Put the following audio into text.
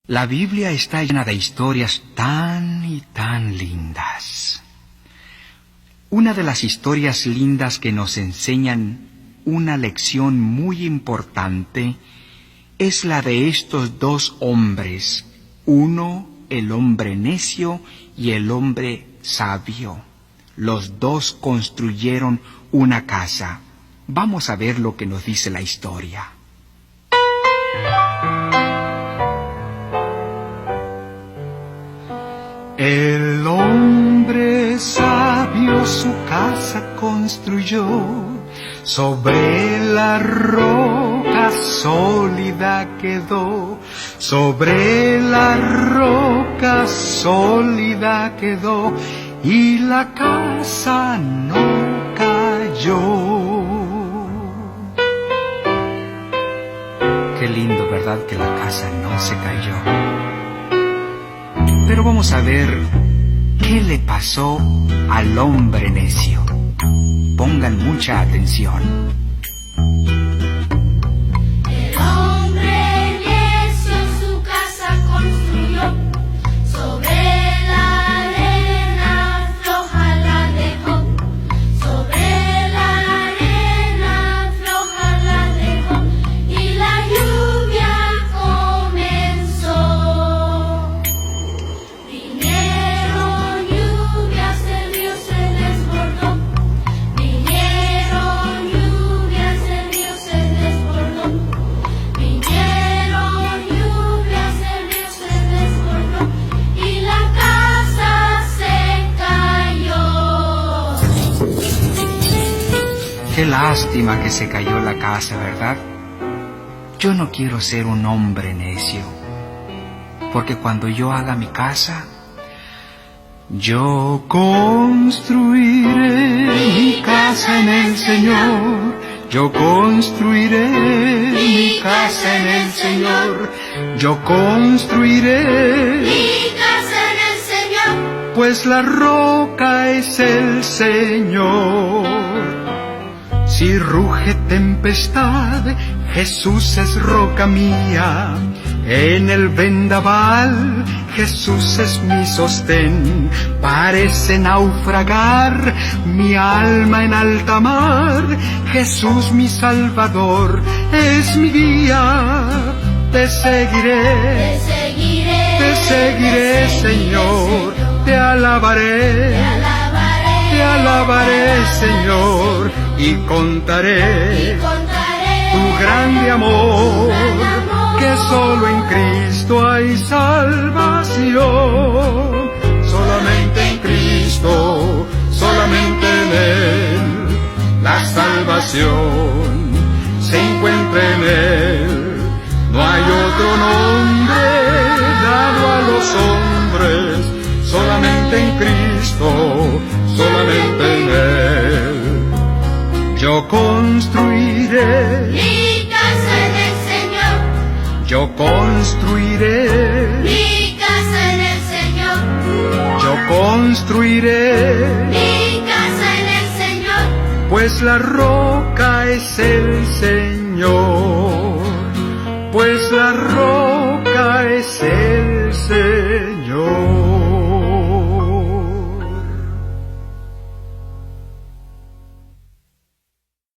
La Biblia está llena de historias tan y tan lindas. Una de las historias lindas que nos enseñan una lección muy importante es la de estos dos hombres, uno el hombre necio y el hombre sabio. Los dos construyeron una casa. Vamos a ver lo que nos dice la historia. El hombre sabio su casa construyó, sobre la roca sólida quedó, sobre la roca sólida quedó, y la casa no cayó. Qué lindo, ¿verdad?, que la casa no se cayó. Pero vamos a ver qué le pasó al hombre necio. Pongan mucha atención. El hombre necio su casa construyó, sobre la arena floja la dejó, sobre la arena floja la dejó, y la lluvia comenzó. Vinieron lluvias, el río se desbordó. Vinieron lluvias, el río se desbordó. Vinieron lluvias, el río se desbordó, y la casa se cayó. Qué lástima que se cayó la casa, ¿verdad? Yo no quiero ser un hombre necio, porque cuando yo haga mi casa, yo construiré mi casa en el Señor. Yo construiré mi casa en el Señor. Yo construiré, Mi casa en el Señor, pues la roca es el Señor. Si ruge tempestad, Jesús es roca mía. En el vendaval, Jesús es mi sostén. Parece naufragar mi alma en alta mar. Jesús mi Salvador es mi guía. Te seguiré, te seguiré, Señor. Te alabaré, te alabaré, Señor. Y contaré tu grande amor, que solo en Cristo hay salvación. Solamente en Cristo, solamente en Él, la salvación se encuentra en Él. No hay otro nombre dado a los hombres, solamente en Cristo, solamente en Él. Yo construiré mi casa en el Señor, yo construiré, mi casa en el Señor, yo construiré, mi casa en el Señor, pues la roca es el Señor, pues la roca